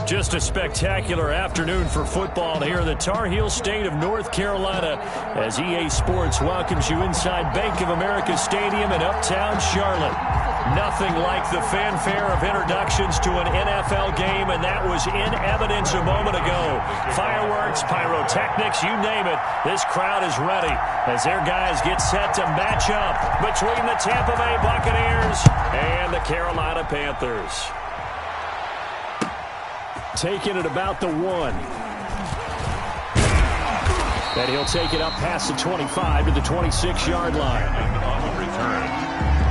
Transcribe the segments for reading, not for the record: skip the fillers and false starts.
Just a spectacular afternoon for football here in the Tar Heel state of North Carolina as EA Sports welcomes you inside Bank of America Stadium in uptown Charlotte. Nothing like the fanfare of introductions to an NFL game, and that was in evidence a moment ago. Fireworks, pyrotechnics, you name it. This crowd is ready as their guys get set to match up between the Tampa Bay Buccaneers and the Carolina Panthers. Taking it about the 1. And he'll take it up past the 25 to the 26-yard line. On the return,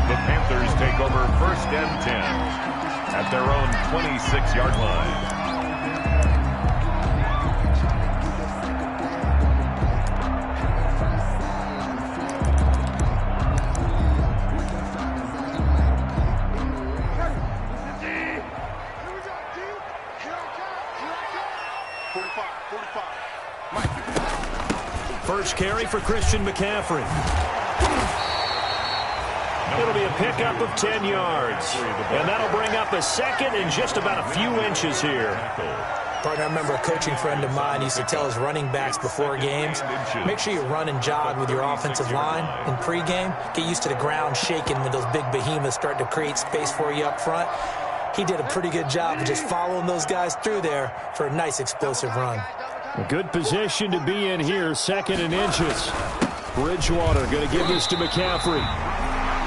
the Panthers take over 1st and 10 at their own 26-yard line. First carry for Christian McCaffrey. It'll be a pickup of 10 yards. And that'll bring up a second in just about a few inches here. Partner, I remember a coaching friend of mine used to tell his running backs before games, make sure you run and jog with your offensive line in pregame. Get used to the ground shaking when those big behemoths start to create space for you up front. He did a pretty good job of just following those guys through there for a nice explosive run. A good position to be in here, 2nd and inches. Bridgewater going to give this to McCaffrey.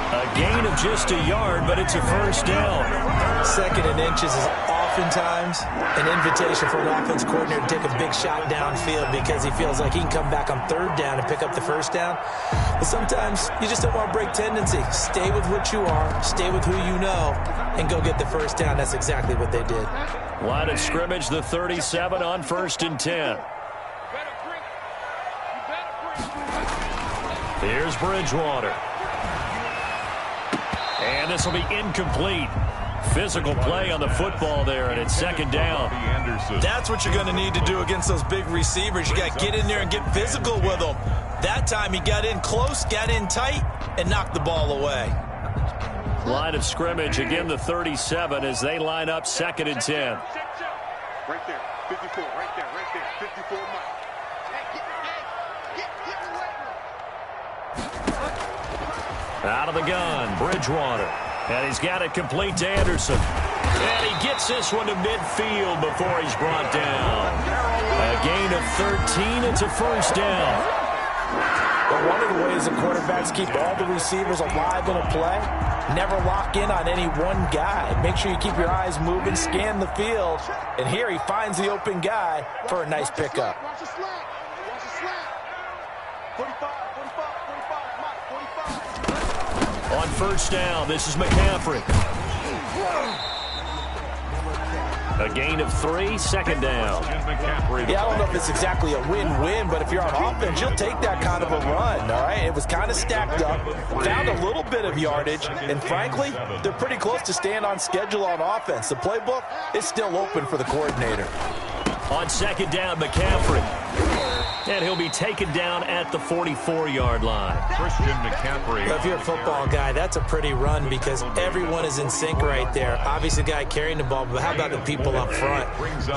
A gain of just a yard, but it's a first down. 2nd and inches is oftentimes an invitation for an offense coordinator to take a big shot downfield because he feels like he can come back on 3rd down and pick up the first down. But sometimes you just don't want to break tendency. Stay with what you are, stay with who you know, and go get the first down. That's exactly what they did. Line of scrimmage, the 37 on 1st and 10. Here's Bridgewater. And this will be incomplete. Physical play on the football there, and it's 2nd down. That's what you're going to need to do against those big receivers. You got to get in there and get physical with them. That time he got in close, got in tight, and knocked the ball away. Line of scrimmage, again the 37 as they line up 2nd and 10. Right there, 54, right there, 54 miles. Out of the gun, Bridgewater. And he's got it complete to Anderson. And he gets this one to midfield before he's brought down. A gain of 13, it's a first down. But one of the ways the quarterbacks keep all the receivers alive in a play, never lock in on any one guy. Make sure you keep your eyes moving, scan the field. And here he finds the open guy for a nice pickup. Watch the slant. Watch the slant. 45. On first down, this is McCaffrey. A gain of 3, 2nd down. Yeah, I don't know if it's exactly a win-win, but if you're on offense, you'll take that kind of a run, all right? It was kind of stacked up, found a little bit of yardage, and frankly, they're pretty close to staying on schedule on offense. The playbook is still open for the coordinator. On 2nd down, McCaffrey. And he'll be taken down at the 44-yard line. Christian McCaffrey. If you're a football guy, that's a pretty run because everyone is in sync right there. Obviously, the guy carrying the ball, but how about the people up front?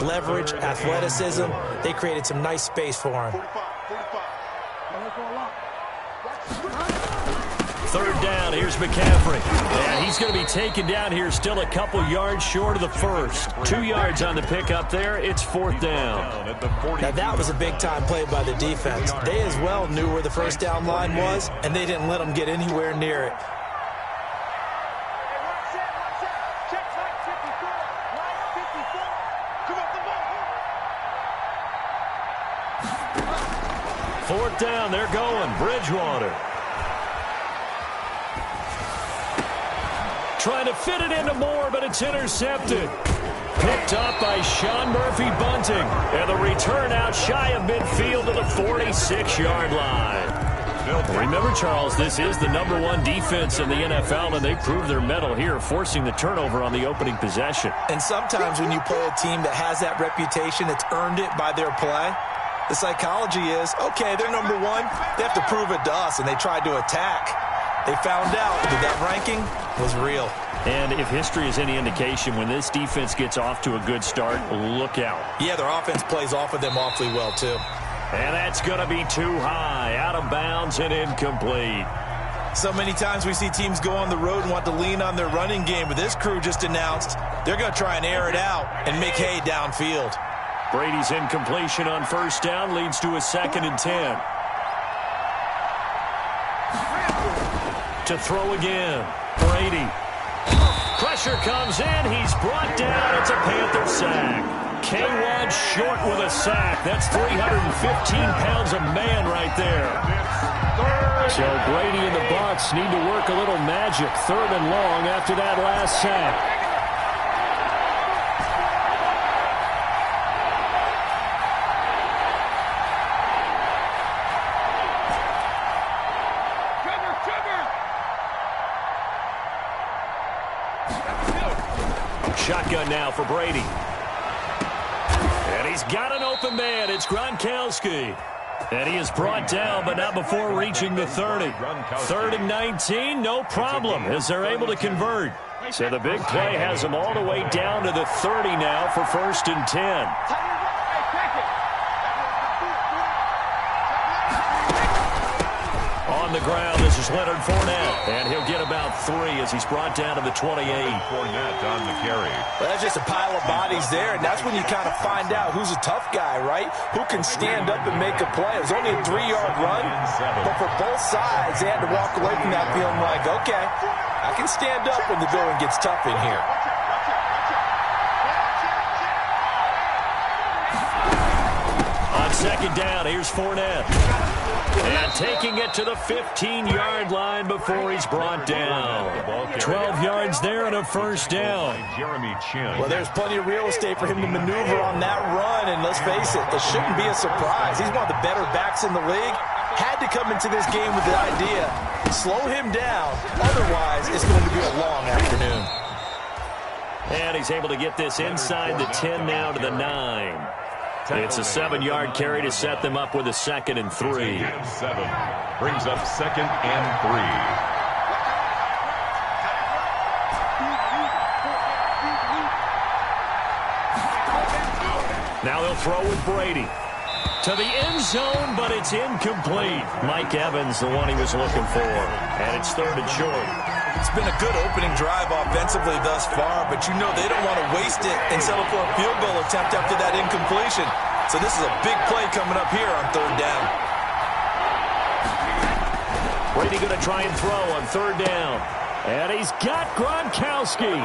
Leverage, athleticism, they created some nice space for him. 3rd down, here's McCaffrey. And he's going to be taken down here still a couple yards short of the first. 2 yards on the pickup there. It's 4th down. Now, that was a big-time play by the defense. They as well knew where the first down line was, and they didn't let them get anywhere near it. Fourth down, they're going. Bridgewater. Trying to fit it into Moore, but it's intercepted. Picked up by Sean Murphy-Bunting. And the return out shy of midfield to the 46-yard line. Remember, Charles, this is the #1 defense in the NFL, and they proved their mettle here, forcing the turnover on the opening possession. And sometimes when you play a team that has that reputation, that's earned it by their play, the psychology is, okay, they're #1. They have to prove it to us, and they tried to attack. They found out that that ranking was real. And if history is any indication, when this defense gets off to a good start, look out. Yeah, their offense plays off of them awfully well, too. And that's going to be too high, out of bounds and incomplete. So many times we see teams go on the road and want to lean on their running game, but this crew just announced they're going to try and air it out and make hay downfield. Brady's incompletion on first down leads to a 2nd and 10. To throw again, Brady. Pressure comes in. He's brought down. It's a Panther sack. K-Wad short with a sack. That's 315 pounds of man right there. So Brady and the Bucs need to work a little magic. 3rd and long after that last sack. Shotgun now for Brady. And he's got an open man. It's Gronkowski. And he is brought down, but not before reaching the 30. 3rd and 19, no problem, as they're able to convert. So the big play has them all the way down to the 30 now for 1st and 10. On the ground, this is Leonard Fournette. And he'll get about 3 as he's brought down to the 28. Fournette on the carry. Well, that's just a pile of bodies there, and that's when you kind of find out who's a tough guy, right? Who can stand up and make a play. It was only a 3-yard run, but for both sides, they had to walk away from that feeling like, okay, I can stand up when the going gets tough in here. On 2nd down, here's Fournette. And taking it to the 15-yard line before he's brought down. 12 yards there and a 1st down. Well, there's plenty of real estate for him to maneuver on that run, and let's face it, it shouldn't be a surprise. He's one of the better backs in the league. Had to come into this game with the idea, slow him down, otherwise it's going to be a long afternoon. And he's able to get this inside the 10 now to the 9. It's a 7-yard carry to set them up with a 2nd and 3. 7 brings up 2nd and 3. Now they'll throw with Brady. To the end zone, but it's incomplete. Mike Evans, the one he was looking for. And it's 3rd and short. It's been a good opening drive offensively thus far, but you know they don't want to waste it and settle for a field goal attempt after that incompletion. So this is a big play coming up here on 3rd down. Brady going to try and throw on 3rd down. And he's got Gronkowski.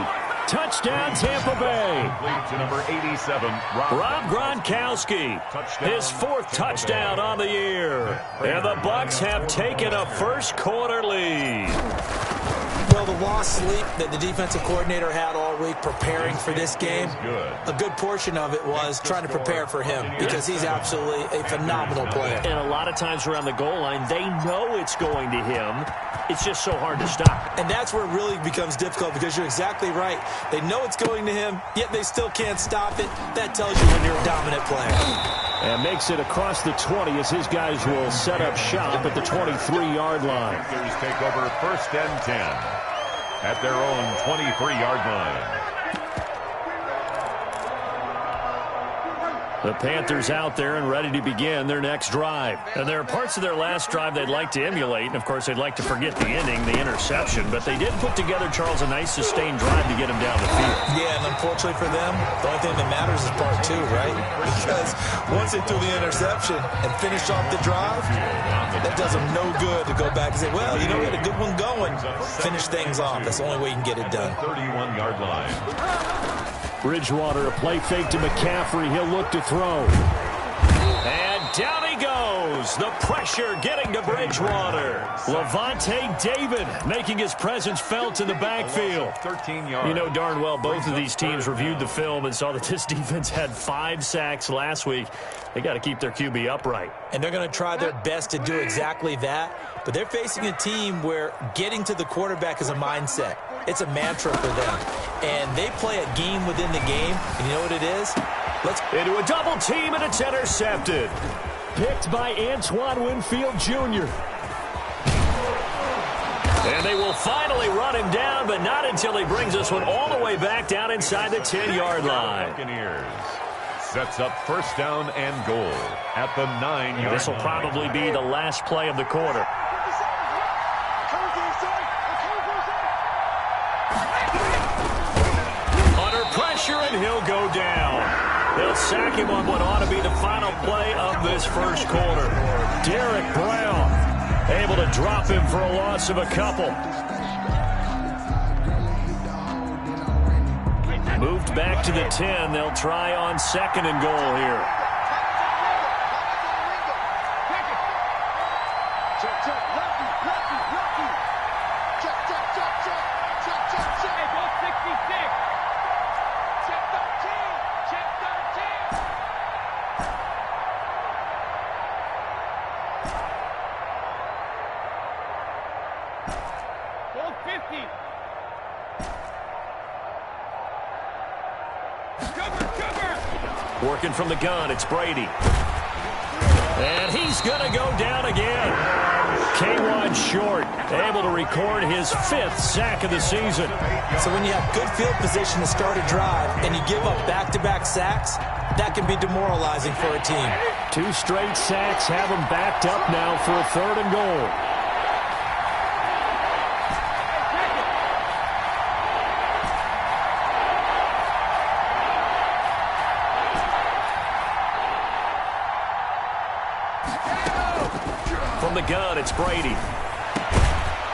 Touchdown, Tampa Bay. To number 87, Rob Gronkowski. His 4th touchdown on the year. And the Bucs have taken a first-quarter lead. Well, the lost sleep that the defensive coordinator had all week preparing for this game, a good portion of it was trying to prepare for him because he's absolutely a phenomenal player. And a lot of times around the goal line, they know it's going to him. It's just so hard to stop. And that's where it really becomes difficult because you're exactly right. They know it's going to him, yet they still can't stop it. That tells you when you're a dominant player. And makes it across the 20 as his guys will set up shop at the 23-yard line. Panthers take over 1st and 10 at their own 23-yard line. The Panthers out there and ready to begin their next drive. And there are parts of their last drive they'd like to emulate. And, of course, they'd like to forget the ending, the interception. But they did put together, Charles, a nice sustained drive to get him down the field. Yeah, and unfortunately for them, the only thing that matters is part 2, right? Because once they threw the interception and finished off the drive, that does them no good to go back and say, well, you know, we had a good one going. Finish things off. That's the only way you can get it done. 31-yard line. Bridgewater, a play fake to McCaffrey. He'll look to throw. And down he goes. The pressure getting to Bridgewater. Levante David making his presence felt in the backfield. 13 yards. You know darn well both of these teams reviewed the film and saw that this defense had 5 sacks last week. They got to keep their QB upright. And they're going to try their best to do exactly that. But they're facing a team where getting to the quarterback is a mindset. It's a mantra for them. And they play a game within the game. And you know what it is? Into a double team, and it's intercepted. Picked by Antoine Winfield Jr. they will finally run him down, but not until he brings this one all the way back down inside the 10-yard line. Buccaneers sets up first down and goal at the 9-yard line. This will probably be the last play of the quarter. Under pressure, and he'll go down. They'll sack him on what ought to be the final play of this first quarter. Derek Brown able to drop him for a loss of a couple. Moved back to the 10. They'll try on second and goal here. Working from the gun, it's Brady. And he's going to go down again. K1 short, able to record his 5th sack of the season. So when you have good field position to start a drive and you give up back-to-back sacks, that can be demoralizing for a team. 2 straight sacks have him backed up now for a 3rd and goal. From the gun, it's Brady.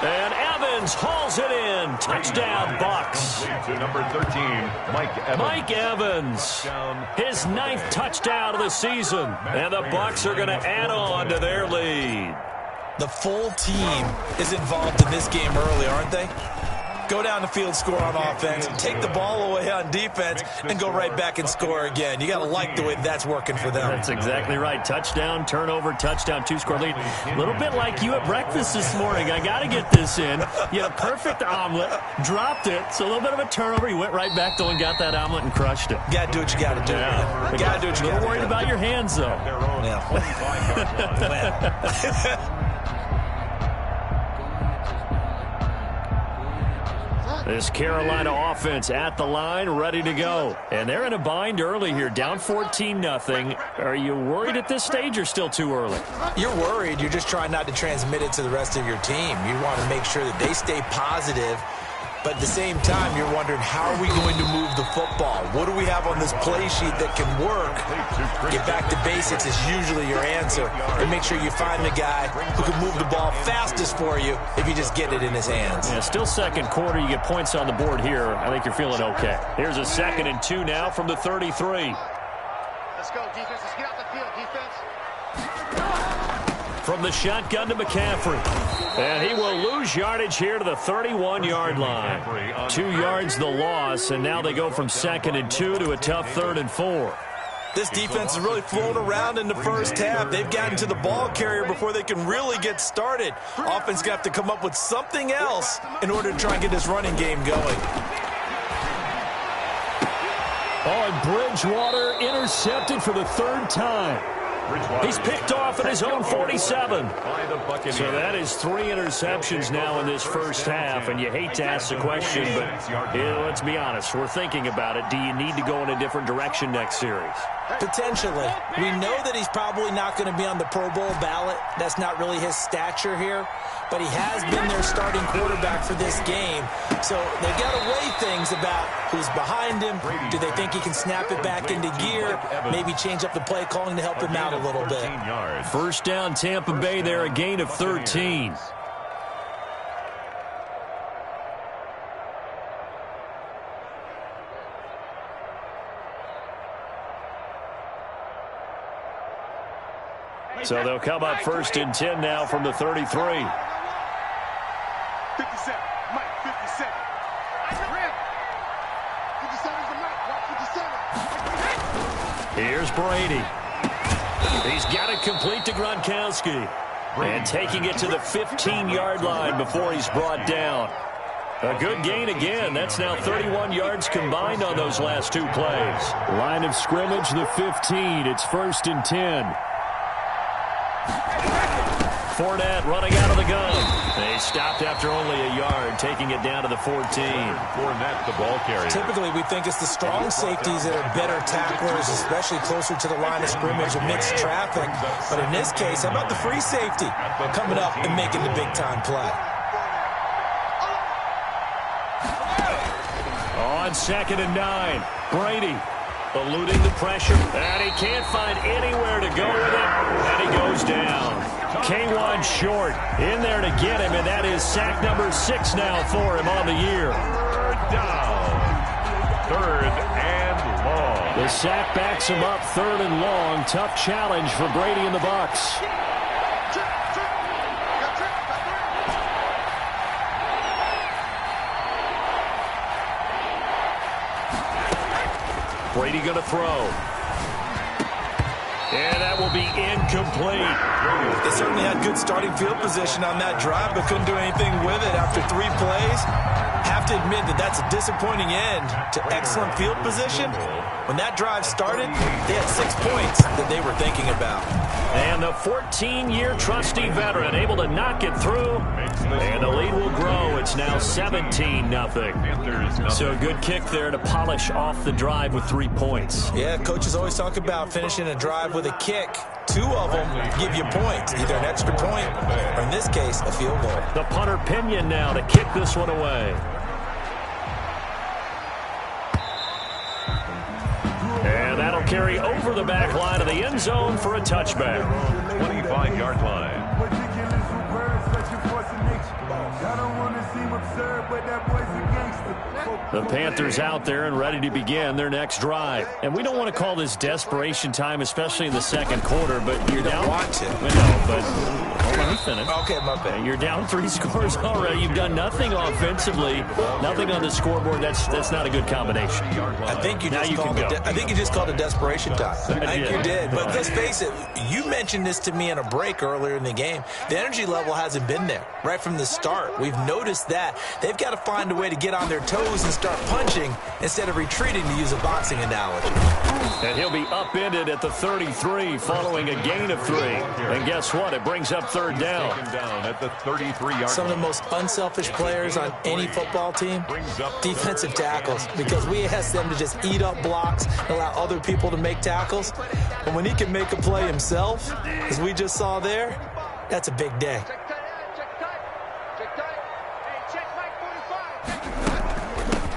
And Evans hauls it in. Touchdown, Bucs. To number 13, Mike Evans. Mike Evans, his 9th touchdown of the season. And the Bucs are going to add on to their lead. The full team is involved in this game early, aren't they? Go down the field, score on offense, take the ball away on defense, and go right back and score again. You got to like the way that's working for them. That's exactly right. Touchdown, turnover, touchdown, 2-score lead. A little bit like you at breakfast this morning. I got to get this in. You had a perfect omelet, dropped it, so a little bit of a turnover. You went right back, though, and got that omelet and crushed it. Got to do what you got to do. Yeah. Got to do what you got to do. A little worried about your hands, though. This Carolina offense at the line, ready to go. And they're in a bind early here, down 14-0. Are you worried at this stage or still too early? You're worried. You're just trying not to transmit it to the rest of your team. You want to make sure that they stay positive. But at the same time, you're wondering, how are we going to move the football? What do we have on this play sheet that can work? Get back to basics is usually your answer. And make sure you find the guy who can move the ball fastest for you if you just get it in his hands. Yeah, still second quarter. You get points on the board here. I think you're feeling okay. Here's a 2nd and 2 now from the 33. Let's go, defense. Let's get out the field, defense. From the shotgun to McCaffrey. And he will lose yardage here to the 31-yard line. 2 yards the loss, and now they go from 2nd and 2 to a tough 3rd and 4. This defense has really flown around in the first half. They've gotten to the ball carrier before they can really get started. Offense got to come up with something else in order to try and get this running game going. Oh, and Bridgewater intercepted for the 3rd time. He's picked off at his own 47. So that is 3 interceptions now in this first half, and you hate to ask the question, but let's be honest, we're thinking about it. Do you need to go in a different direction next series? Potentially. We know that he's probably not going to be on the Pro Bowl ballot. That's not really his stature here, but he has been their starting quarterback for this game. So they've got to weigh things about who's behind him. Do they think he can snap it back into gear? Maybe change up the play calling to help him out a little bit. First down, Tampa Bay there, a gain of 13. So they'll come up 1st and 10 now from the 33. 57. Mike, 57. 57's the Mike. Watch 57. Here's Brady. He's got it complete to Gronkowski. And taking it to the 15-yard line before he's brought down. A good gain again. That's now 31 yards combined on those last 2 plays. Line of scrimmage, the 15. It's 1st and 10. Fournette running out of the gun. They stopped after only a yard, taking it down to the 14. Fournette, the ball carrier. Typically, we think it's the strong safeties that are better tacklers, especially closer to the line of scrimmage amidst traffic. But in this case, how about the free safety coming up and making the big-time play? On 2nd and 9, Brady eluding the pressure, and he can't find anywhere to go with it, and he goes down. K1 short in there to get him, and that is sack number 6 now for him on the year. Down. 3rd and long. The sack backs him up 3rd and long. Tough challenge for Brady and the Bucs. Brady going to throw. And that will be incomplete. They certainly had good starting field position on that drive, but couldn't do anything with it after 3 plays. Have to admit that that's a disappointing end to excellent field position. When that drive started, they had 6 points that they were thinking about. And the 14-year trusty veteran able to knock it through. And the lead will grow. It's now 17-0. So a good kick there to polish off the drive with 3 points. Yeah, coaches always talk about finishing a drive with a kick. 2 of them give you points, either an extra point or, in this case, a field goal. The punter Pinion now to kick this one away. And that'll carry over the back line of the end zone for a touchback. 25-yard line. The Panthers out there and ready to begin their next drive. And we don't want to call this desperation time, especially in the second quarter, but you're down. You don't want to. No, but hold on, let me finish. Okay, my bad. You're down 3 scores already. You've done nothing offensively, nothing on the scoreboard. That's not a good combination. I think you now just you called can go. I think you just called it desperation time. I think you did. But Right. let's face it, you mentioned this to me in a break earlier in the game. The energy level hasn't been there right from the start. We've noticed that. They've got to find a way to get on their toes and start punching instead of retreating, to use a boxing analogy. And he'll be upended at the 33 following a gain of 3. And guess what? It brings up 3rd down. Second down at the 33-yard Some of the most unselfish players on any football team, defensive tackles, because we ask them to just eat up blocks and allow other people to make tackles. And when he can make a play himself, as we just saw there, that's a big day.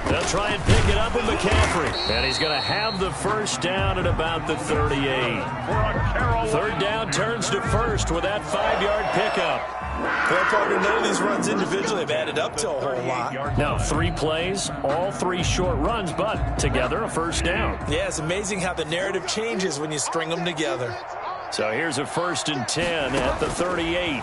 They'll try and pick it up with McCaffrey. And he's going to have the first down at about the 38. 3rd down turns to 1st with that 5-yard pickup. Well, partner, none of these runs individually have added up to a whole lot. Now, 3 plays, all 3 short runs, but together a first down. Yeah, it's amazing how the narrative changes when you string them together. So here's a 1st and 10 at the 38.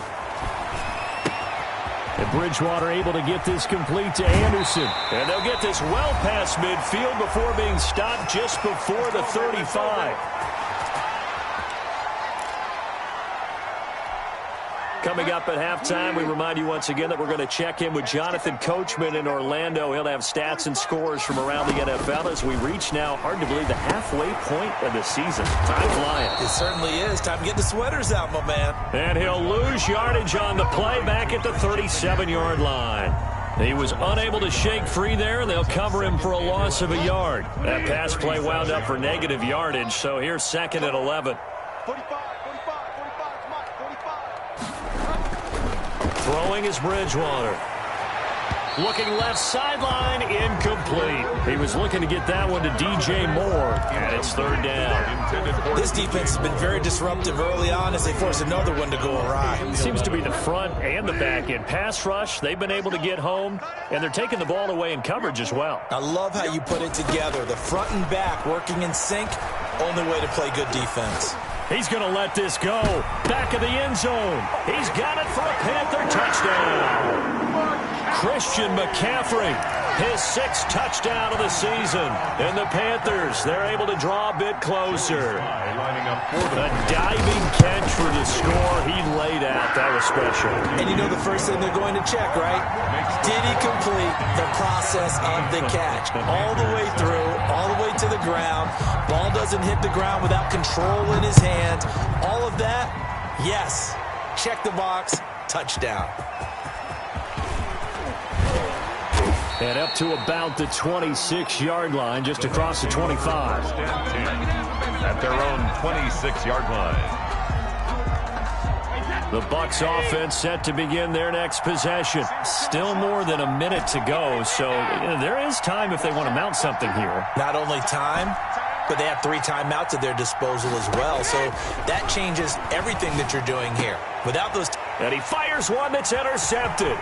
And Bridgewater able to get this complete to Anderson. And they'll get this well past midfield before being stopped just before the 35. Coming up at halftime, we remind you once again that we're going to check in with Jonathan Coachman in Orlando. He'll have stats and scores from around the NFL as we reach now, hard to believe, the halfway point of the season. Time flying. It certainly is. Time to get the sweaters out, my man. And he'll lose yardage on the play back at the 37-yard line. He was unable to shake free there, and they'll cover him for a loss of a yard. That pass play wound up for negative yardage, so here's 2nd and 11. 45. Throwing is Bridgewater. Looking left sideline, incomplete. He was looking to get that one to DJ Moore, and it's 3rd down. This defense has been very disruptive early on as they force another one to go awry. It seems to be the front and the back end. Pass rush, they've been able to get home, and they're taking the ball away in coverage as well. I love how you put it together. The front and back working in sync, only way to play good defense. He's going to let this go. Back of the end zone. He's got it for a Panther touchdown. Christian McCaffrey, his 6th touchdown of the season. And the Panthers, they're able to draw a bit closer. A diving catch for the score. He laid out. That was special. And you know the first thing they're going to check, right? Did he complete the process of the catch? All the way through, all the way to the ground. Ball doesn't hit the ground without control in his hands. All of that, yes. Check the box, touchdown. And up to about the 26-yard line, just across the 25. First and 10 at their own 26-yard line. The Bucs offense set to begin their next possession. Still more than a minute to go, so there is time if they want to mount something here. Not only time, but they have 3 timeouts at their disposal as well, so that changes everything that you're doing here. Without those... And he fires one that's intercepted.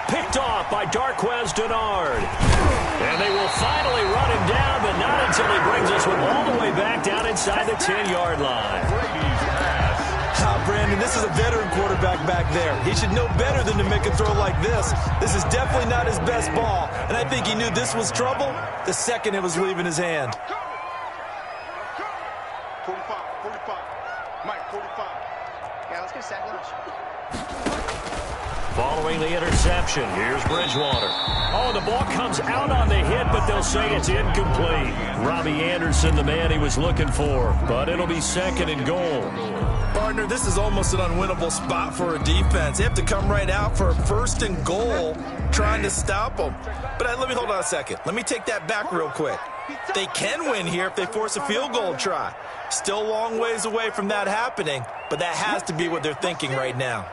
Picked off by Darquez Denard. And they will finally run him down, but not until he brings us all the way back down inside the 10-yard line. Brandon, this is a veteran quarterback back there. He should know better than to make a throw like this. This is definitely not his best ball, and I think he knew this was trouble the second it was leaving his hand. 45, 45. Mike, 45. Yeah, let's get a sack lunch. Following the interception, here's Bridgewater. Oh, the ball comes out on the hit, but they'll say it's incomplete. Robbie Anderson, the man he was looking for, but it'll be 2nd and goal. Partner, this is almost an unwinnable spot for a defense. They have to come right out for a 1st and goal trying to stop them. But let me hold on a second. Let me take that back real quick. They can win here if they force a field goal try. Still a long ways away from that happening, but that has to be what they're thinking right now.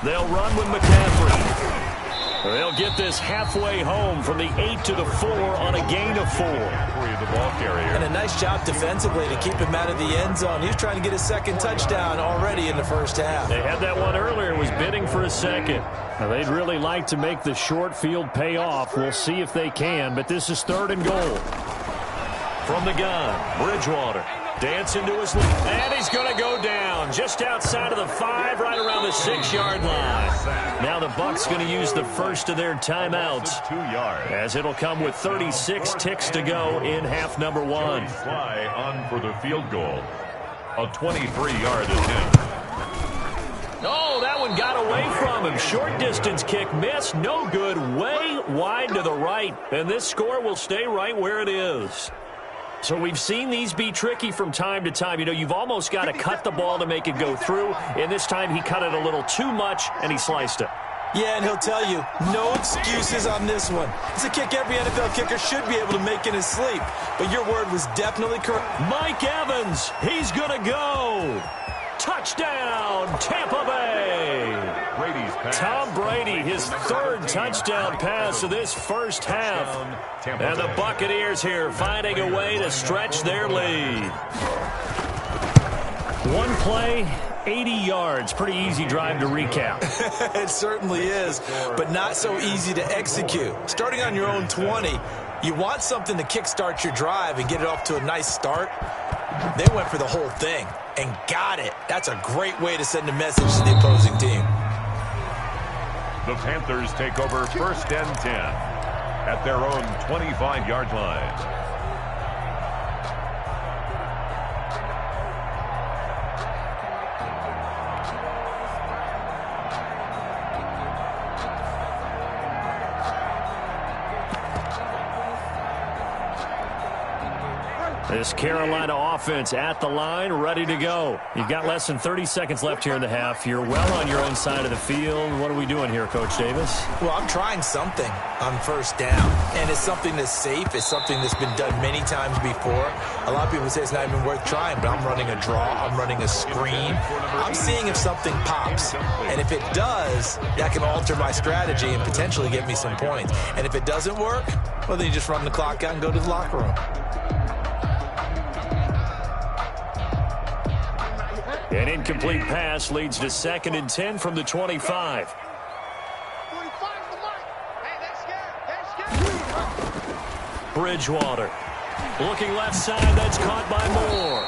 They'll run with McCaffrey. They'll get this halfway home from the 8 to the 4 on a gain of 4. The ball carrier. And a nice job defensively to keep him out of the end zone. He was trying to get his 2nd touchdown already in the first half. They had that one earlier, was bidding for a 2nd. Now, they'd really like to make the short field pay off. We'll see if they can, but this is 3rd and goal. From the gun, Bridgewater. Dancing to his left, and he's going to go down just outside of the 5, right around the 6-yard line. Now the Bucs going to use the first of their timeouts, 2 yards, as it'll come with 36 ticks to go in half number 1. Fly on for the field goal. A 23-yard attempt. Oh, that one got away from him. Short distance kick missed. No good. Way wide to the right. And this score will stay right where it is. So we've seen these be tricky from time to time. You know, you've almost got to cut the ball to make it go through. And this time he cut it a little too much, and he sliced it. Yeah, and he'll tell you, no excuses on this one. It's a kick every NFL kicker should be able to make in his sleep. But your word was definitely correct. Mike Evans, he's going to go. Touchdown, Tampa Bay. Brady's pass. Tom Brady, his 3rd touchdown pass of this first half. And the Buccaneers here finding a way to stretch their lead. One play, 80 yards. Pretty easy drive to recap. It certainly is, but not so easy to execute. Starting on your own 20, you want something to kickstart your drive and get it off to a nice start. They went for the whole thing and got it. That's a great way to send a message to the opposing team. The Panthers take over 1st and 10 at their own 25-yard line. This Carolina offense at the line, ready to go. You've got less than 30 seconds left here in the half. You're well on your own side of the field. What are we doing here, Coach Davis? Well, I'm trying something on 1st down, and it's something that's safe. It's something that's been done many times before. A lot of people say it's not even worth trying, but I'm running a draw. I'm running a screen. I'm seeing if something pops, and if it does, that can alter my strategy and potentially get me some points. And if it doesn't work, well, then you just run the clock out and go to the locker room. An incomplete pass leads to 2nd and 10 from the 25. Bridgewater looking left side. That's caught by Moore.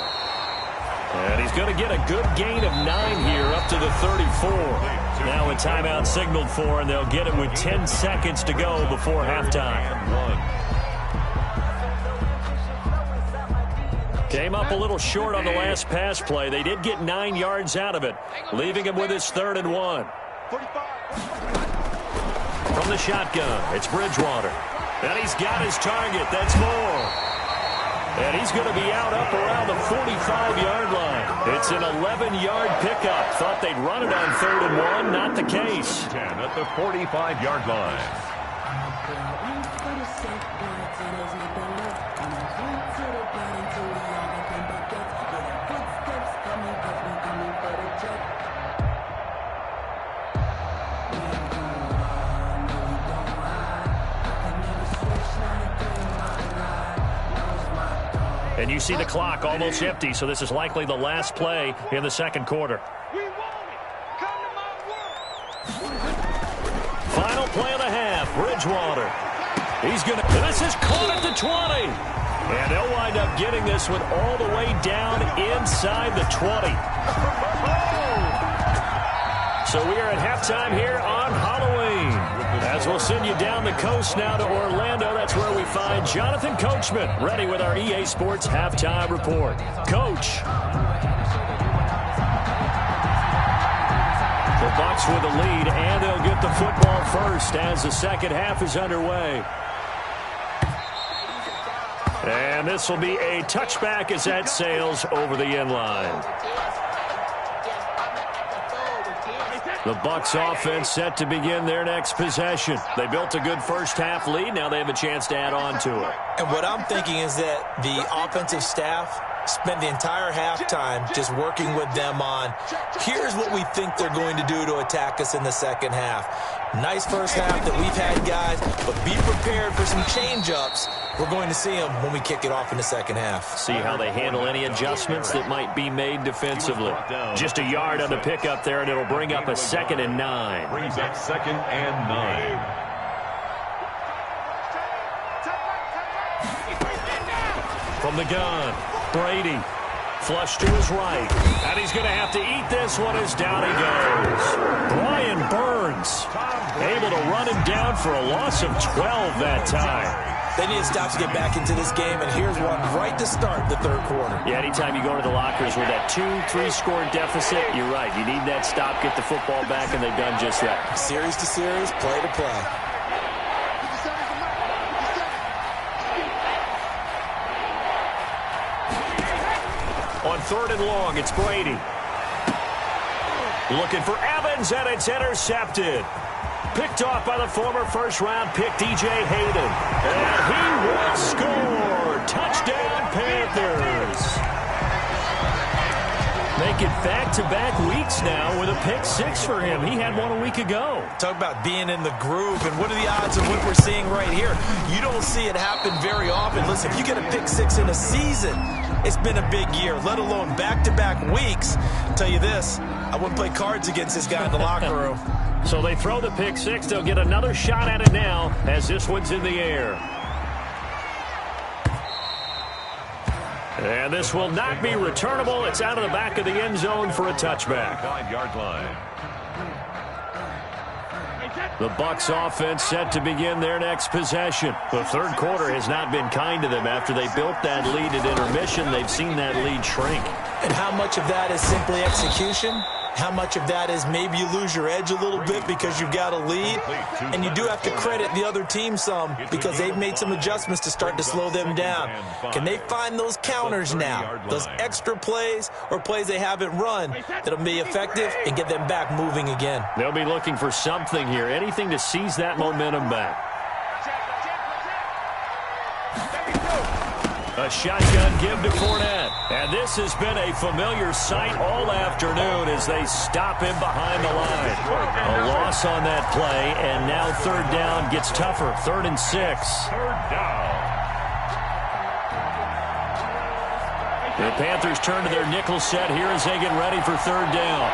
And he's going to get a good gain of 9 here up to the 34. Now a timeout signaled for, and they'll get it with 10 seconds to go before halftime. Came up a little short on the last pass play. They did get 9 yards out of it, leaving him with his 3rd and 1. From the shotgun, it's Bridgewater. And he's got his target. That's Moore. And he's going to be out up around the 45-yard line. It's an 11-yard pickup. Thought they'd run it on 3rd and 1. Not the case. 10 at the 45-yard line. And you see the clock almost empty, so this is likely the last play in the second quarter. Final play of the half, Bridgewater. He's going to, this is caught at the 20. And they'll wind up getting this one all the way down inside the 20. So we are at halftime here on Halloween. As we'll send you down the coast now to Orlando, that's where we find Jonathan Coachman, ready with our EA Sports Halftime Report. Coach. The Bucs with the lead, and they'll get the football first as the second half is underway. And this will be a touchback as that sails over the end line. The Bucs offense set to begin their next possession. They built a good first half lead. Now they have a chance to add on to it. And what I'm thinking is that the offensive staff spent the entire halftime just working with them on, here's what we think they're going to do to attack us in the second half. Nice first half that we've had, guys, but be prepared for some change-ups. We're going to see them when we kick it off in the second half. See how they handle any adjustments that might be made defensively. Just a yard on the pickup there, and it'll bring up a 2nd and 9. Brings up 2nd and 9. From the gun, Brady. Flush to his right. And he's going to have to eat this one as down he goes. Brian Burns able to run him down for a loss of 12 that time. They need to stop to get back into this game, and here's one right to start the third quarter. Yeah, anytime you go to the lockers with that 2-3 score deficit, you're right. You need that stop, get the football back, and they've done just that. Series to series, play to play. On 3rd and long, it's Brady. Looking for Evans, and it's intercepted. Picked off by the former first-round pick, DJ Hayden. And he will score. Touchdown, Panthers. Make it back-to-back weeks now with a pick 6 for him. He had one a week ago. Talk about being in the groove, and what are the odds of what we're seeing right here? You don't see it happen very often. Listen, if you get a pick 6 in a season, it's been a big year, let alone back-to-back weeks. I'll tell you this, I wouldn't play cards against this guy in the locker room. So they throw the pick 6. They'll get another shot at it now as this one's in the air. And this will not be returnable. It's out of the back of the end zone for a touchback. 5-yard line. The Bucs offense set to begin their next possession. The third quarter has not been kind to them. After they built that lead at intermission, they've seen that lead shrink. And how much of that is simply execution? How much of that is maybe you lose your edge a little bit because you've got a lead? And you do have to credit the other team some because they've made some adjustments to start to slow them down. Can they find those counters now, those extra plays or plays they haven't run that'll be effective and get them back moving again? They'll be looking for something here, anything to seize that momentum back. A shotgun give to Fournette. And this has been a familiar sight all afternoon as they stop him behind the line. A loss on that play, and now 3rd down gets tougher. 3rd and 6. 3rd down. The Panthers turn to their nickel set here as they get ready for 3rd down.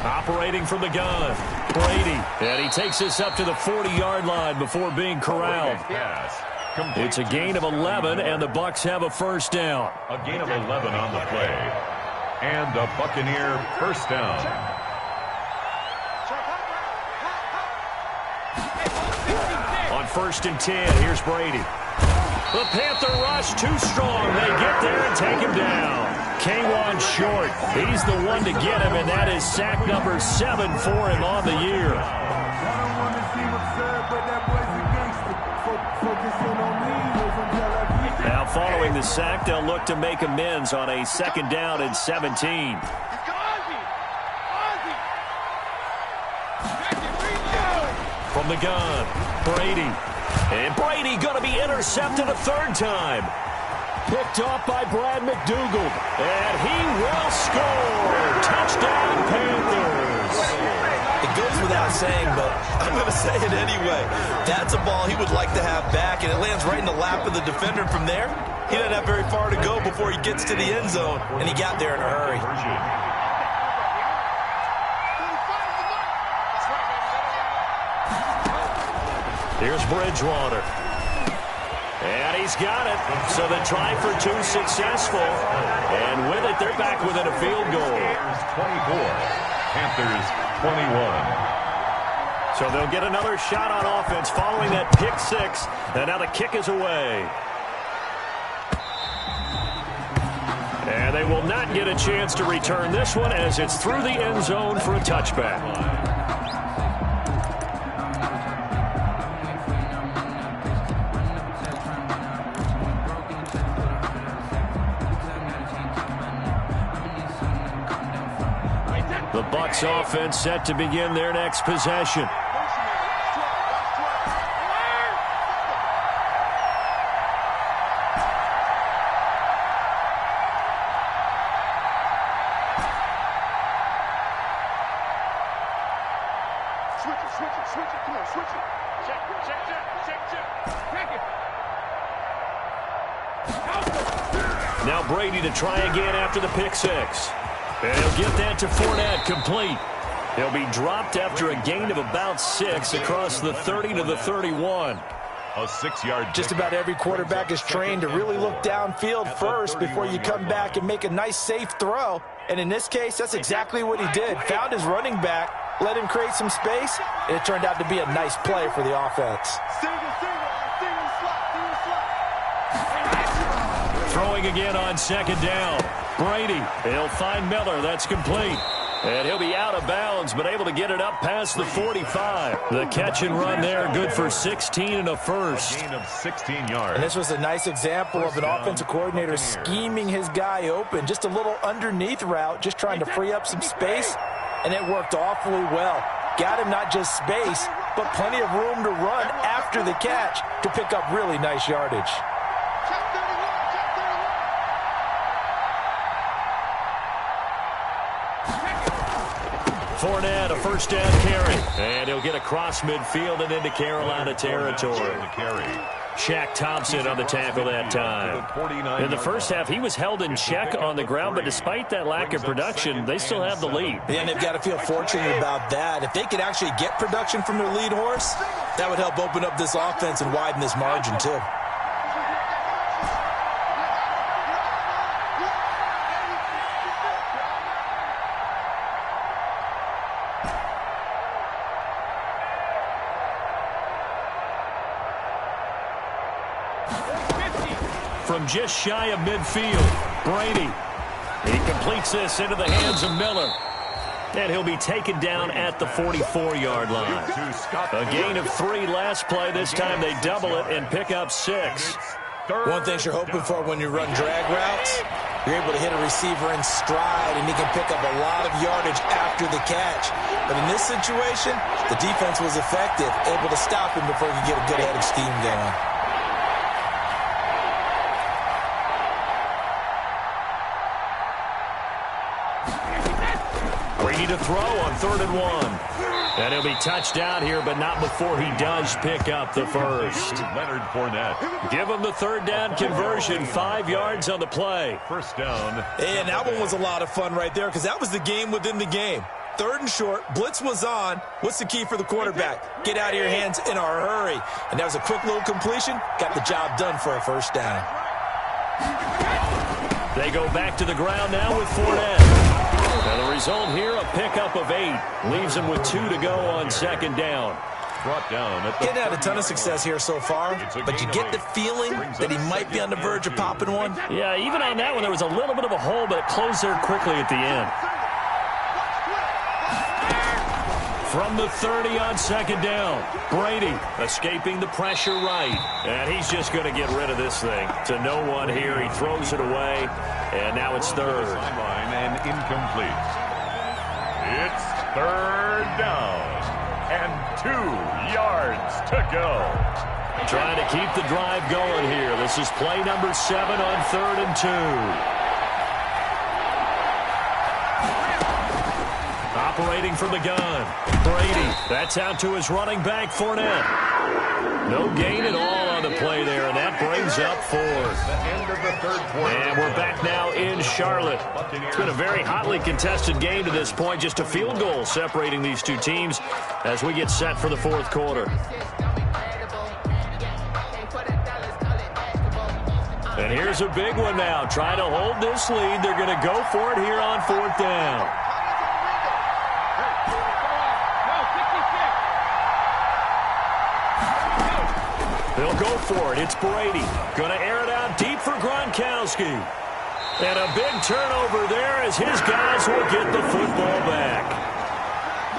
Operating from the gun, Brady. And he takes this up to the 40-yard line before being corralled. It's a gain of 11, and the Bucs have a first down. A gain of 11 on the play. And a Buccaneer first down. 1st and 10. Here's Brady. The Panther rush too strong. They get there and take him down. K1 short. He's the one to get him, and that is sack number 7 for him on the year. Now following the sack, they'll look to make amends on a 2nd down and 17. From the gun, Brady. And Brady going to be intercepted a 3rd time. Picked off by Brad McDougald. And he will score. Touchdown, Panthers. It goes without saying, but I'm going to say it anyway. That's a ball he would like to have back, and it lands right in the lap of the defender. From there, he doesn't have very far to go before he gets to the end zone, and he got there in a hurry. Here's Bridgewater. And he's got it. So the try for 2 successful. And with it, they're back within a field goal. 24. Panthers 21. So they'll get another shot on offense following that pick 6. And now the kick is away. And they will not get a chance to return this one as it's through the end zone for a touchback. The Bucs offense set to begin their next possession. Switch it. Come on, switch it. Check. Now Brady to try again after the pick 6. And he'll get that to Fournette, complete. He'll be dropped after a gain of about 6 across the 30 to the 31. A 6-yard. Just about every quarterback is trained to really look downfield first before you come back and make a nice, safe throw. And in this case, that's exactly what he did. Found his running back, let him create some space, and it turned out to be a nice play for the offense. Throwing again on 2nd down. Brady, he'll find Miller. That's complete. And he'll be out of bounds, but able to get it up past the 45. The catch and run there, good for 16 and a first. A gain of 16 yards. And this was a nice example of an offensive coordinator scheming his guy open. Just a little underneath route, just trying to free up some space, and it worked awfully well. Got him not just space, but plenty of room to run after the catch to pick up really nice yardage. Fournette, a 1st down carry. And he'll get across midfield and into Carolina territory. Shaq Thompson on the tackle that time. In the first half, he was held in check on the ground, but despite that lack of production, they still have the lead. Yeah, and they've got to feel fortunate about that. If they could actually get production from their lead horse, that would help open up this offense and widen this margin, too. From just shy of midfield, Brady. He completes this into the hands of Miller. And he'll be taken down at the 44-yard line. A gain of 3 last play. This time they double it and pick up 6. One thing you're hoping for when you run drag routes, you're able to hit a receiver in stride, and he can pick up a lot of yardage after the catch. But in this situation, the defense was effective, able to stop him before he could get a good head of steam going. To throw on 3rd and 1. And he'll be touched down here, but not before he does pick up the first. Leonard Fournette. Give him the 3rd down conversion, 5 yards on the play. 1st down. And that one was a lot of fun right there because that was the game within the game. 3rd and short, blitz was on. What's the key for the quarterback? Get out of your hands in a hurry. And that was a quick little completion. Got the job done for a 1st down. They go back to the ground now with Fournette. And the result here, a pickup of 8. Leaves them with 2 to go on 2nd down. brought down at the Getting had a ton of success here so far, but you get the feeling that he might be on the verge of popping one. Yeah, even on that one, there was a little bit of a hole, but it closed there quickly at the end. From the 30 on second down, Brady escaping the pressure right. And he's just going to get rid of this thing. To no one here. He throws it away, and now it's third. Sideline and incomplete. It's third down and 2 yards to go. Trying to keep the drive going here. This is play number 7 on 3rd and 2. Operating from the gun, Brady. That's out to his running back, Fournette. No gain at all on the play there, and that brings up 4th. And we're back now in Charlotte. It's been a very hotly contested game to this point. Just a field goal separating these two teams as we get set for the 4th quarter. And here's a big one now. Trying to hold this lead. They're going to go for it here on 4th down. They'll go for it. It's Brady. Going to air it out deep for Gronkowski. And a big turnover there as his guys will get the football back.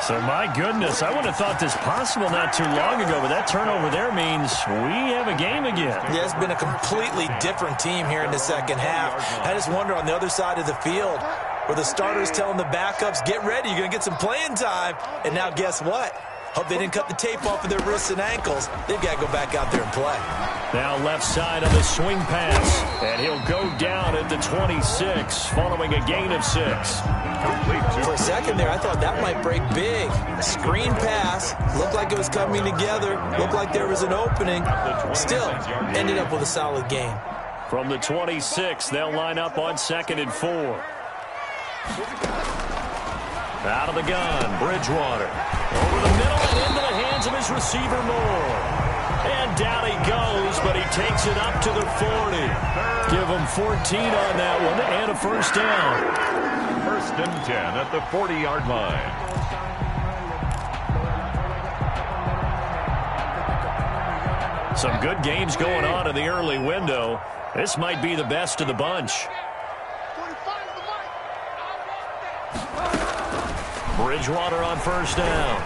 So, my goodness, I wouldn't have thought this possible not too long ago, but that turnover there means we have a game again. Yeah, it's been a completely different team here in the second half. I just wonder on the other side of the field where the starters telling the backups, get ready, you're going to get some playing time. And now guess what? Hope they didn't cut the tape off of their wrists and ankles. They've got to go back out there and play. Now left side on the swing pass. And he'll go down at the 26 following a gain of 6. For a second there, I thought that might break big. Screen pass. Looked like it was coming together. Looked like there was an opening. Still, ended up with a solid gain. From the 26, they'll line up on 2nd and 4. Out of the gun, Bridgewater. Over the middle and into the hands of his receiver, Moore. And down he goes, but he takes it up to the 40. Give him 14 on that one and a first down. 1st and 10 at the 40-yard line. Some good games going on in the early window. This might be the best of the bunch. Bridgewater on 1st down.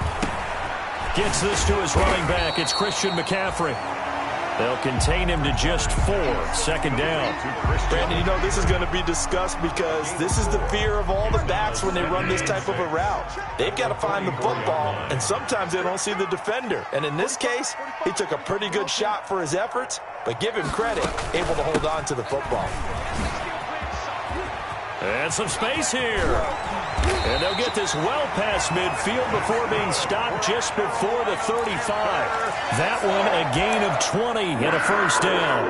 Gets this to his running back. It's Christian McCaffrey. They'll contain him to just 4. 2nd down. Brandon, you know this is going to be discussed because this is the fear of all the backs when they run this type of a route. They've got to find the football, and sometimes they don't see the defender. And in this case, he took a pretty good shot for his efforts, but give him credit, able to hold on to the football. And some space here. And they'll get this well past midfield before being stopped just before the 35. That one a gain of 20 and a first down.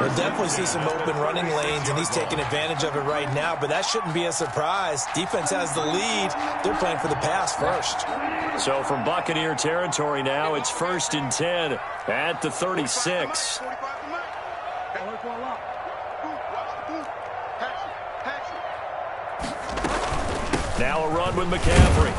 We'll definitely see some open running lanes, and he's taking advantage of it right now, but that shouldn't be a surprise. Defense has the lead. They're playing for the pass first. So from Buccaneer territory now, it's 1st and 10 at the 36. Now a run with McCaffrey.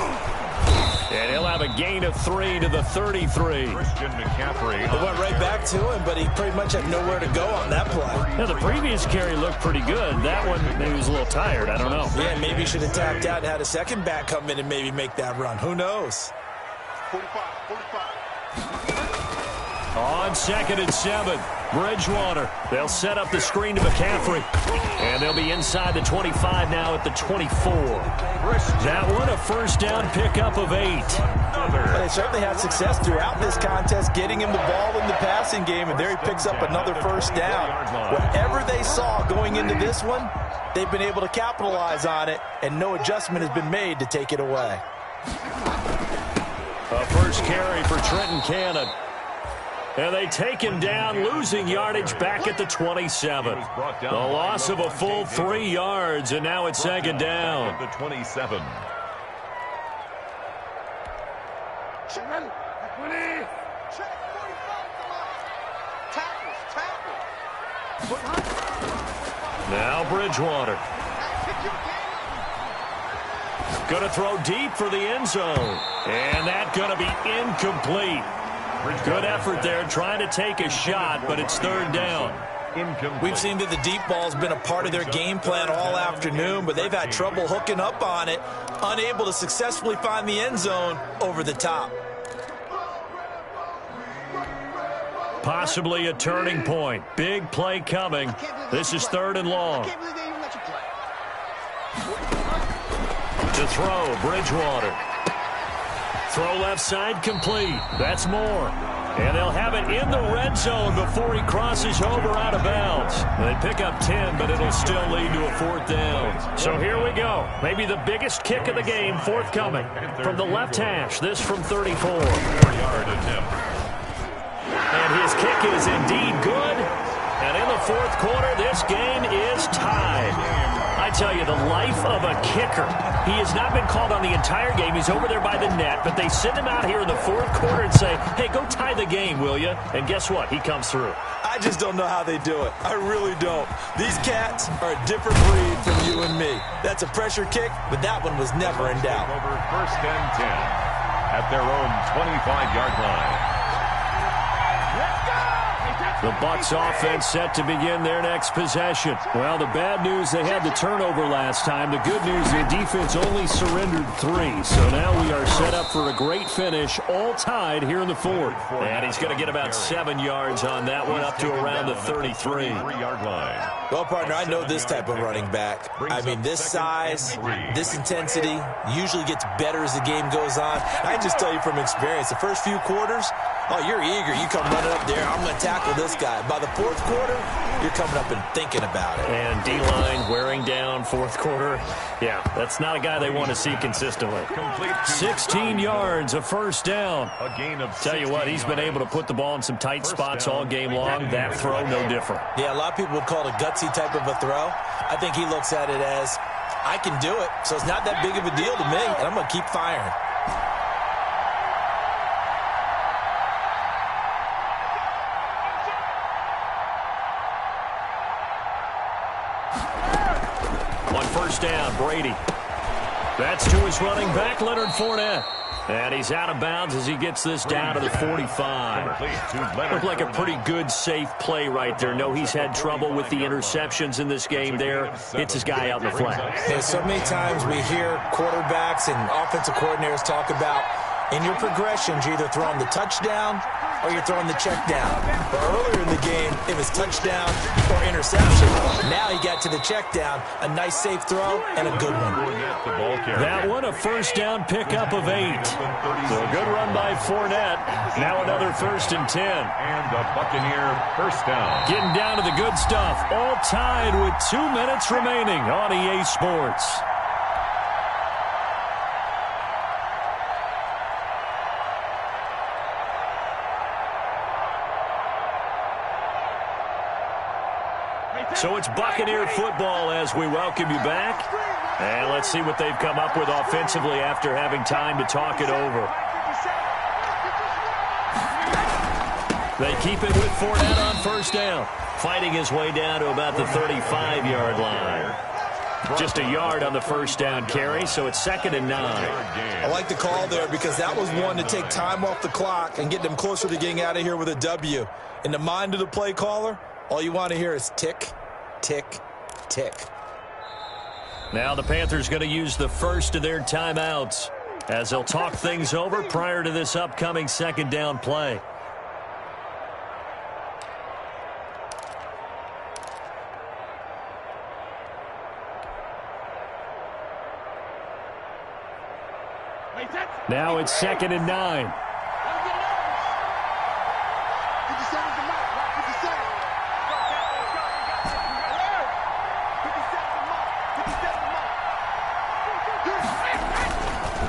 And he'll have a gain of 3 to the 33. Christian McCaffrey. It went right back to him, but he pretty much had nowhere to go on that play. Now, the previous carry looked pretty good. That one, maybe he was a little tired. I don't know. Yeah, maybe he should have tapped out and had a second back come in and maybe make that run. Who knows? 45. On 2nd and 7, Bridgewater. They'll set up the screen to McCaffrey. And they'll be inside the 25 now at the 24. That one a first down pickup of 8. Well, they certainly had success throughout this contest, getting him the ball in the passing game, and there he picks up another first down. Whatever they saw going into this one, they've been able to capitalize on it, and no adjustment has been made to take it away. A first carry for Trenton Cannon. And they take him down, losing yardage back at the 27. The loss of a full 3 yards, and now it's 2nd down. The 27. Now Bridgewater. Going to throw deep for the end zone. And that's going to be incomplete. Good effort there trying to take a shot, but it's third down. We've seen that the deep ball's been a part of their game plan all afternoon, but they've had trouble hooking up on it, unable to successfully find the end zone over the top. Possibly a turning point. Big play coming. This is third and long. To throw, Bridgewater. Throw left side complete. That's more. And they'll have it in the red zone before he crosses over out of bounds. They pick up 10, but it'll still lead to a fourth down. So here we go. Maybe the biggest kick of the game forthcoming. From the left hash, this from 34. 4-yard attempt. And his kick is indeed good. And in the fourth quarter, this game is tied. I tell you, the life of a kicker. He has not been called on the entire game. He's over there by the net, but they send him out here in the fourth quarter and say, hey, go tie the game, will you? And guess what? He comes through. I just don't know how they do it. I really don't. These cats are a different breed from you and me. That's a pressure kick, but that one was never in doubt. Over first and 10 at their own 25-yard line. The Bucs offense set to begin their next possession. Well, the bad news, they had the turnover last time. The good news, the defense only surrendered 3. So now we are set up for a great finish, all tied here in the fourth. And he's going to get about 7 yards on that one, up to around the 33. Well, partner, I know this type of running back. I mean, this size, this intensity usually gets better as the game goes on. I can just tell you from experience, the first few quarters, oh, you're eager. You come running up there, I'm going to tackle this guy. By the fourth quarter, you're coming up and thinking about it. And D-line wearing down fourth quarter. Yeah, that's not a guy they want to see consistently. 16 yards, a first down. Tell you what, he's been able to put the ball in some tight spots all game long. That throw, no different. Yeah, a lot of people would call it a gutsy type of a throw. I think he looks at it as, I can do it, so it's not that big of a deal to me, and I'm going to keep firing. On first down, Brady. That's to his running back, Leonard Fournette. And he's out of bounds as he gets this down to the 45. Looked like a pretty good, safe play right there. No, he's had trouble with the interceptions in this game there. It's his guy out in the flat. Yeah, so many times we hear quarterbacks and offensive coordinators talk about in your progressions, you're either throwing the touchdown or you're throwing the check down. But earlier in the game, it was touchdown or interception. Now he got to the check down. A nice safe throw and a good one. That one, a first down pickup of 8. So a good run by Fournette. Now another first and 10. And a Buccaneer first down. Getting down to the good stuff. All tied with 2 minutes remaining on EA Sports. So it's Buccaneer football as we welcome you back. And let's see what they've come up with offensively after having time to talk it over. They keep it with Fournette on first down. Fighting his way down to about the 35-yard line. Just a yard on the first down carry, so it's 2nd and 9. I like the call there because that was one to take time off the clock and get them closer to getting out of here with a W. In the mind of the play caller, all you want to hear is tick, tick, tick. Now the Panthers going to use the first of their timeouts as they'll talk things over prior to this upcoming second down play. Now it's 2nd and 9.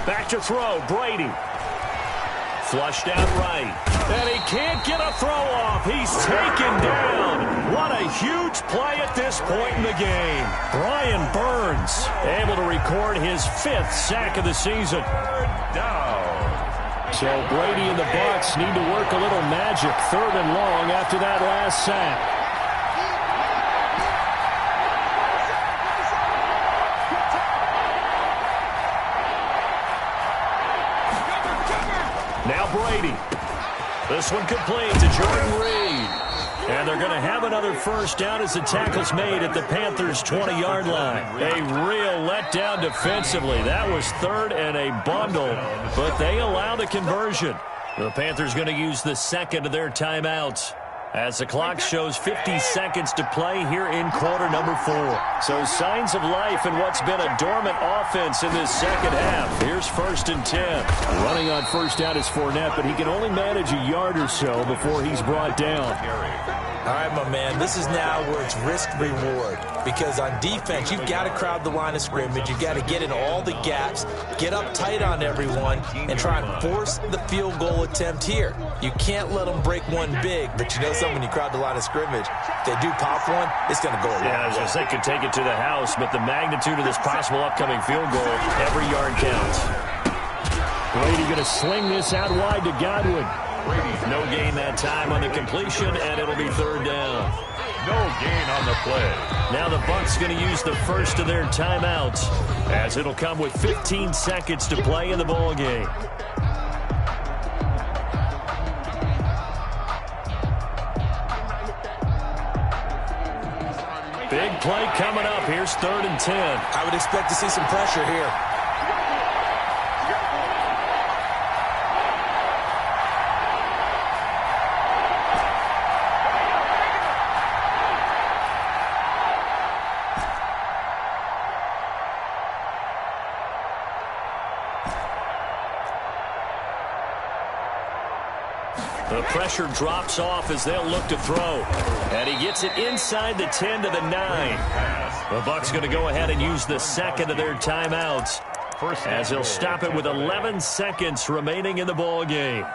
Back to throw, Brady. Flushed out right. And he can't get a throw off. He's taken down. What a huge play at this point in the game. Brian Burns able to record his 5th sack of the season. So Brady and the Bucs need to work a little magic. 3rd and long after that last sack. Now Brady. This one complete to Jordan Reed. And they're going to have another first down as the tackle's made at the Panthers' 20-yard line. A real letdown defensively. That was third and a bundle, but they allow the conversion. The Panthers going to use the second of their timeouts as the clock shows 50 seconds to play here in quarter number 4. So signs of life in what's been a dormant offense in this second half. Here's 1st and 10. Running on first down is Fournette, but he can only manage a yard or so before he's brought down. All right, my man, this is now where it's risk-reward, because on defense, you've got to crowd the line of scrimmage. You've got to get in all the gaps, get up tight on everyone, and try and force the field goal attempt here. You can't let them break one big, but you know something, when you crowd the line of scrimmage, if they do pop one, it's going to go away. Yeah, I was going to say, could take it to the house, but the magnitude of this possible upcoming field goal, every yard counts. Brady going to sling this out wide to Godwin. No gain that time on the completion, and it'll be 3rd down. No gain on the play. Now the Bucs going to use the first of their timeouts, as it'll come with 15 seconds to play in the ball game. Big play coming up. Here's 3rd and 10. I would expect to see some pressure here. The pressure drops off as they'll look to throw. And he gets it inside the 10 to the 9. The Bucs going to go ahead and use the second of their timeouts, as they'll stop it with 11 seconds remaining in the ball game.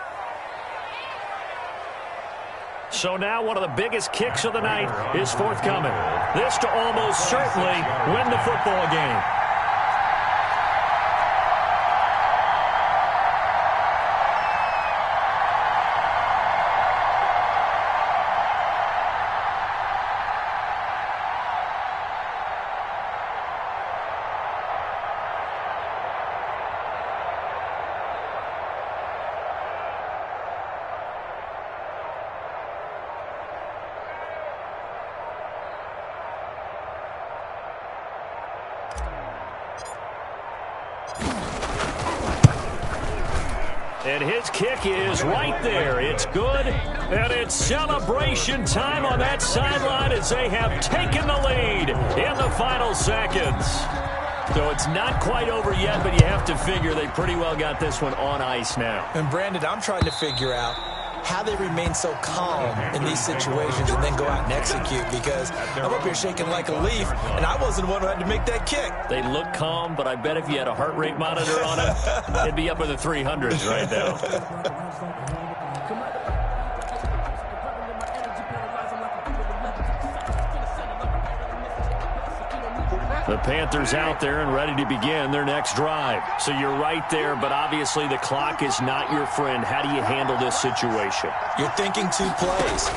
So now one of the biggest kicks of the night is forthcoming. This to almost certainly win the football game. And his kick is right there. It's good, and it's celebration time on that sideline as they have taken the lead in the final seconds. So it's not quite over yet, but you have to figure they pretty well got this one on ice now. And, Brandon, I'm trying to figure out how they remain so calm in these situations and then go out and execute, because I'm up here shaking like a leaf, and I wasn't the one who had to make that kick. They look calm, but I bet if you had a heart rate monitor on it, it'd be up in the 300s right now. The Panthers out there and ready to begin their next drive. So you're right there, but obviously the clock is not your friend. How do you handle this situation? You're thinking 2 plays.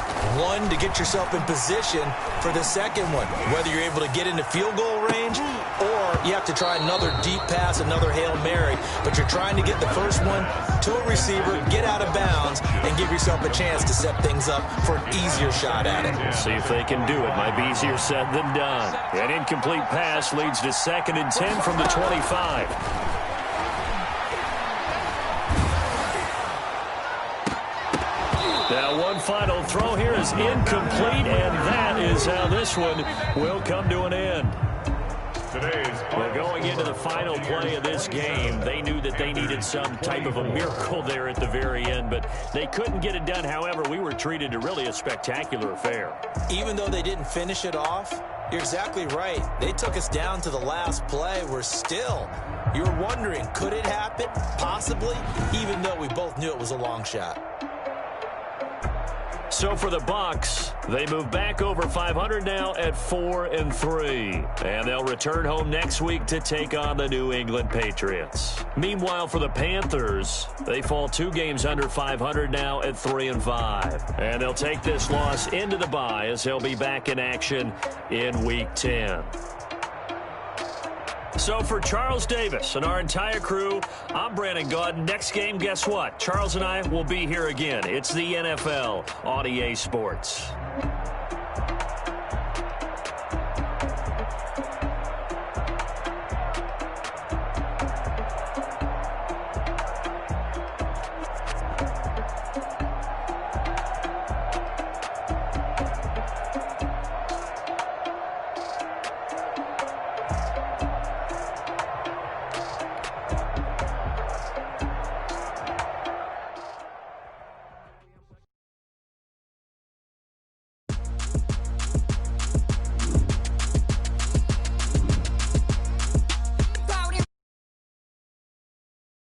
One, to get yourself in position for the second one, whether you're able to get into field goal range or you have to try another deep pass, another Hail Mary, but you're trying to get the first one to a receiver, get out of bounds, and give yourself a chance to set things up for an easier shot at it. See if they can do it. Might be easier said than done. An incomplete pass leads to 2nd and 10 from the 25. Now one final throw here is incomplete, and that is how this one will come to an end. Well, going into the final play of this game, they knew that they needed some type of a miracle there at the very end, but they couldn't get it done. However, we were treated to really a spectacular affair. Even though they didn't finish it off, you're exactly right. They took us down to the last play. We're still, you're wondering, could it happen? Possibly, even though we both knew it was a long shot. So for the Bucs, they move back over 500 now at 4-3. And they'll return home next week to take on the New England Patriots. Meanwhile, for the Panthers, they fall 2 games under 500 now at 3-5. And they'll take this loss into the bye as they'll be back in action in Week 10. So for Charles Davis and our entire crew, I'm Brandon Gaudin. Next game, guess what? Charles and I will be here again. It's the NFL on EA Sports.